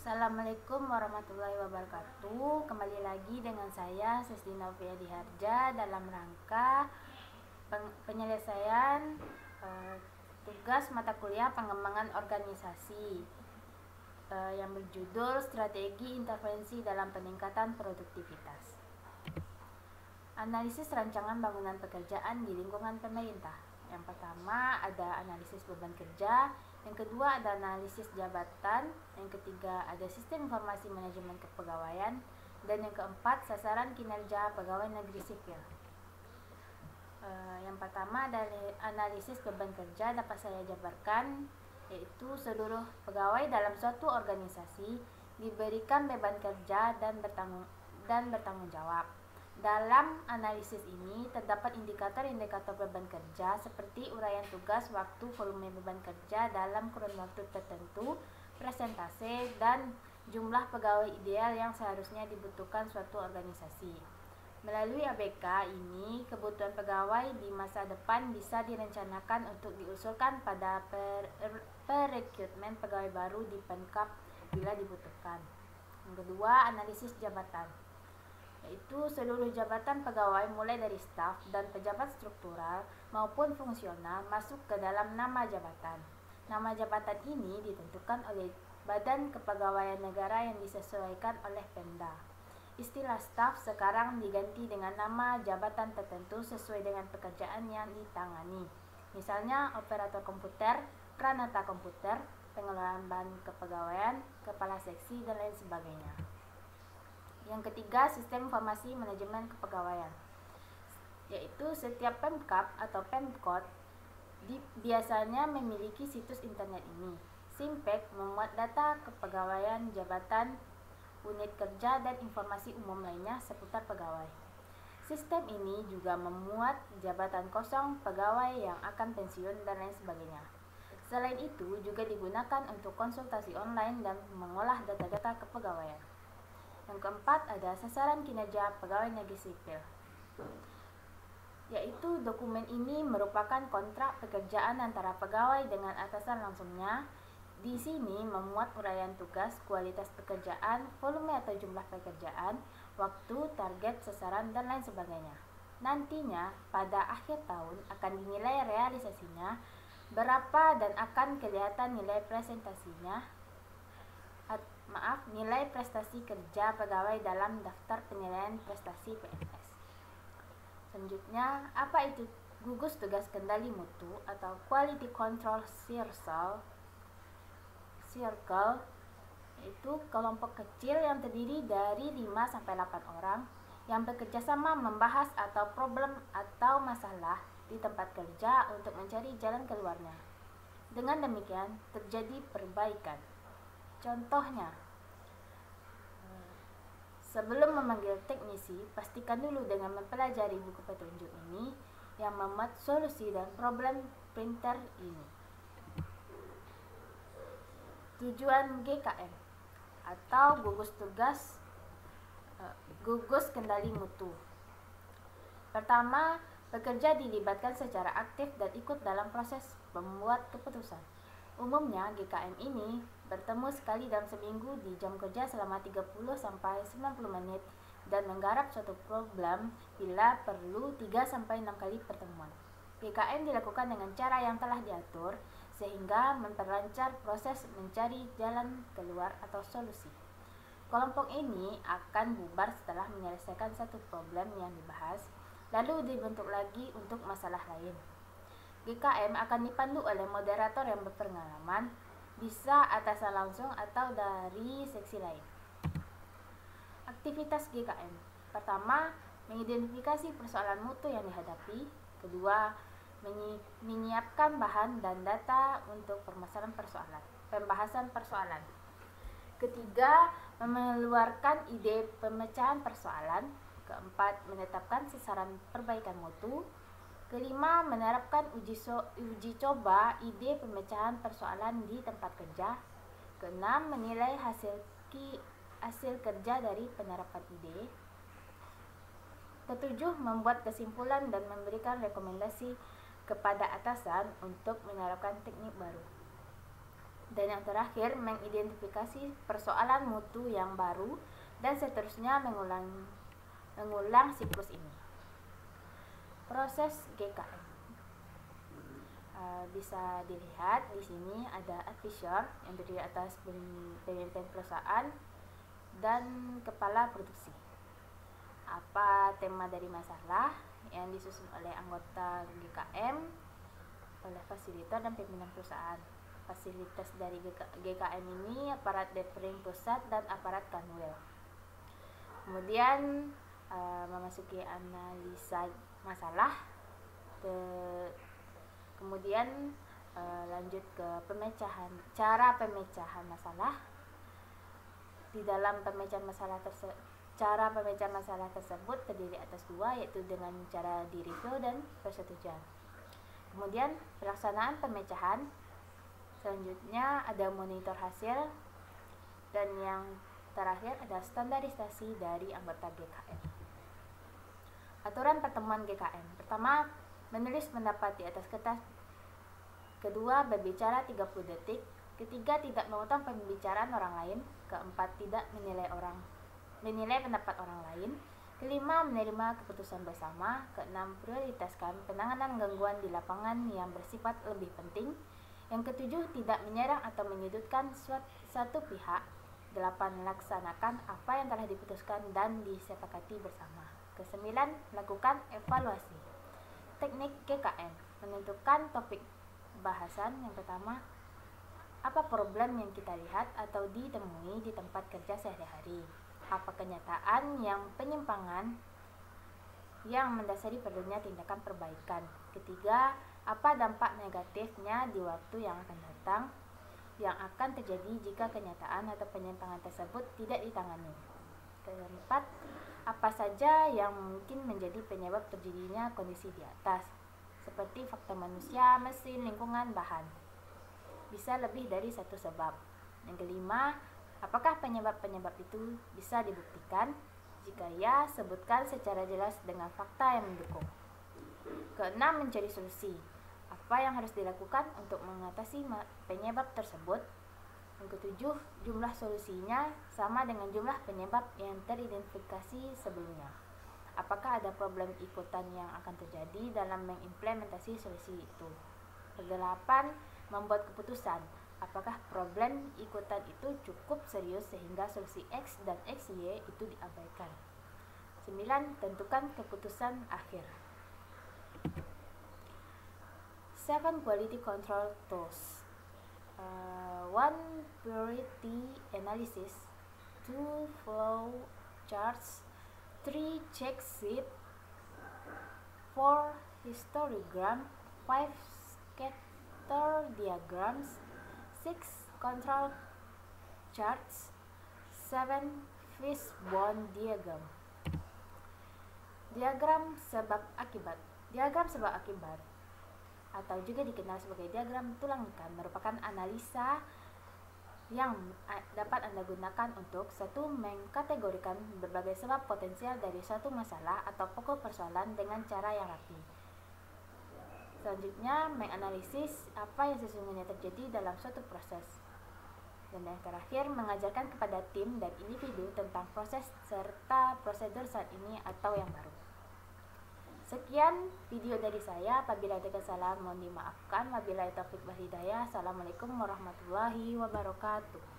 Assalamualaikum warahmatullahi wabarakatuh. Kembali lagi dengan saya Sesti Novia Diharja dalam rangka penyelesaian tugas mata kuliah pengembangan organisasi yang berjudul Strategi Intervensi dalam Peningkatan Produktivitas. Analisis rancangan bangunan pekerjaan di lingkungan pemerintah. Yang pertama ada analisis beban kerja, yang kedua ada analisis jabatan, yang ketiga ada sistem informasi manajemen kepegawaian, dan yang keempat sasaran kinerja pegawai negeri sipil. Yang pertama dari analisis beban kerja dapat saya jabarkan, yaitu seluruh pegawai dalam suatu organisasi diberikan beban kerja dan bertanggung jawab. Dalam analisis ini terdapat indikator-indikator beban kerja seperti uraian tugas, waktu, volume beban kerja dalam kurun waktu tertentu, persentase, dan jumlah pegawai ideal yang seharusnya dibutuhkan suatu organisasi. Melalui ABK ini, kebutuhan pegawai di masa depan bisa direncanakan untuk diusulkan pada perekrutmen pegawai baru di Pemkab bila dibutuhkan. Yang kedua, analisis jabatan, yaitu seluruh jabatan pegawai mulai dari staf dan pejabat struktural maupun fungsional masuk ke dalam nama jabatan. Nama jabatan ini ditentukan oleh Badan Kepegawaian Negara yang disesuaikan oleh Pemda. Istilah staf sekarang diganti dengan nama jabatan tertentu sesuai dengan pekerjaan yang ditangani. Misalnya operator komputer, pranata komputer, pengelolaan bahan kepegawaian, kepala seksi, dan lain sebagainya. Yang ketiga, sistem informasi manajemen kepegawaian, yaitu setiap Pemkab atau Pemkot biasanya memiliki situs internet ini. Simpek memuat data kepegawaian jabatan, unit kerja, dan informasi umum lainnya seputar pegawai. Sistem ini juga memuat jabatan kosong, pegawai yang akan pensiun, dan lain sebagainya. Selain itu, juga digunakan untuk konsultasi online dan mengolah data-data kepegawaian. Yang keempat ada sasaran kinerja pegawai negeri sipil, yaitu dokumen ini merupakan kontrak pekerjaan antara pegawai dengan atasan langsungnya. Di sini memuat uraian tugas, kualitas pekerjaan, volume atau jumlah pekerjaan, waktu, target, sasaran, dan lain sebagainya. Nantinya pada akhir tahun akan dinilai realisasinya berapa dan akan kelihatan nilai nilai prestasi kerja pegawai dalam daftar penilaian prestasi PNS. Selanjutnya, apa itu gugus tugas kendali mutu atau Quality Control Circle, yaitu kelompok kecil yang terdiri dari 5-8 orang yang bekerja sama membahas atau problem atau masalah di tempat kerja untuk mencari jalan keluarnya. Dengan demikian, terjadi perbaikan. Contohnya, sebelum memanggil teknisi, pastikan dulu dengan mempelajari buku petunjuk ini yang memuat solusi dan problem printer ini. Tujuan GKM atau gugus kendali mutu. Pertama, pekerja dilibatkan secara aktif dan ikut dalam proses membuat keputusan. Umumnya GKM ini bertemu sekali dalam seminggu di jam kerja selama 30-90 menit dan menggarap suatu problem bila perlu 3-6 kali pertemuan. GKM dilakukan dengan cara yang telah diatur sehingga memperlancar proses mencari jalan keluar atau solusi. Kelompok ini akan bubar setelah menyelesaikan satu problem yang dibahas, lalu dibentuk lagi untuk masalah lain. GKM akan dipandu oleh moderator yang berpengalaman, bisa atasan langsung atau dari seksi lain. Aktivitas GKM. Pertama, mengidentifikasi persoalan mutu yang dihadapi. Kedua, menyiapkan bahan dan data untuk pembahasan persoalan. Ketiga, mengeluarkan ide pemecahan persoalan. Keempat, menetapkan sasaran perbaikan mutu. Kelima, menerapkan uji coba ide pemecahan persoalan di tempat kerja. Keenam, menilai hasil kerja dari penerapan ide. Ketujuh, membuat kesimpulan dan memberikan rekomendasi kepada atasan untuk menerapkan teknik baru. Dan yang terakhir, mengidentifikasi persoalan mutu yang baru dan seterusnya mengulang siklus ini. Proses GKM. Bisa dilihat di sini ada advisor yang terdiri atas pemimpin perusahaan dan kepala produksi. Apa tema dari masalah yang disusun oleh anggota GKM, oleh fasilitator dan pimpinan perusahaan. Fasilitas dari GKM ini aparat Depring pusat dan aparat Kanwil. Kemudian memasuki analisa masalah. Kemudian lanjut ke cara pemecahan masalah. Di dalam cara pemecahan masalah tersebut terdiri atas dua, yaitu dengan cara direview dan persetujuan. Kemudian pelaksanaan pemecahan. Selanjutnya ada monitor hasil, dan yang terakhir ada standarisasi dari anggota GKM. Aturan pertemuan GKM. Pertama, menulis pendapat di atas kertas. Kedua, berbicara 30 detik. Ketiga, tidak memotong pembicaraan orang lain. Keempat, tidak menilai pendapat orang lain. Kelima, menerima keputusan bersama. Keenam, prioritaskan penanganan gangguan di lapangan yang bersifat lebih penting. Yang ketujuh, tidak menyerang atau menyudutkan satu pihak. 8. Laksanakan apa yang telah diputuskan dan disepakati bersama. Kesembilan, lakukan evaluasi. Teknik GKM. Menentukan topik bahasan. Yang pertama, apa problem yang kita lihat atau ditemui di tempat kerja sehari-hari? Apa kenyataan yang penyimpangan yang mendasari perlunya tindakan perbaikan? Ketiga, apa dampak negatifnya di waktu yang akan datang yang akan terjadi jika kenyataan atau penyimpangan tersebut tidak ditangani? Keempat, apa saja yang mungkin menjadi penyebab terjadinya kondisi di atas, seperti faktor manusia, mesin, lingkungan, bahan. Bisa lebih dari satu sebab. Yang kelima, apakah penyebab-penyebab itu bisa dibuktikan? Jika ya, sebutkan secara jelas dengan fakta yang mendukung. Keenam, mencari solusi. Apa yang harus dilakukan untuk mengatasi penyebab tersebut? Yang ketujuh, jumlah solusinya sama dengan jumlah penyebab yang teridentifikasi sebelumnya. Apakah ada problem ikutan yang akan terjadi dalam mengimplementasi solusi itu? Kedelapan, membuat keputusan. Apakah problem ikutan itu cukup serius sehingga solusi X dan XY itu diabaikan? 9. Tentukan keputusan akhir. 7 quality control tools. 1. Priority analysis. 2. Flow charts. 3. Check sheet. 4. Histogram. 5. Scatter diagrams. 6. Control charts. 7. Fishbone diagram. Diagram sebab akibat. Diagram sebab akibat atau juga dikenal sebagai diagram tulang ikan merupakan analisa yang dapat Anda gunakan untuk satu, mengkategorikan berbagai sebab potensial dari suatu masalah atau pokok persoalan dengan cara yang rapi. Selanjutnya, menganalisis apa yang sesungguhnya terjadi dalam suatu proses. Dan yang terakhir, mengajarkan kepada tim dan individu tentang proses serta prosedur saat ini atau yang baru. Sekian video dari saya. Apabila ada kesalahan mohon dimaafkan. Wabillahi taufiq wal hidayah. Assalamualaikum warahmatullahi wabarakatuh.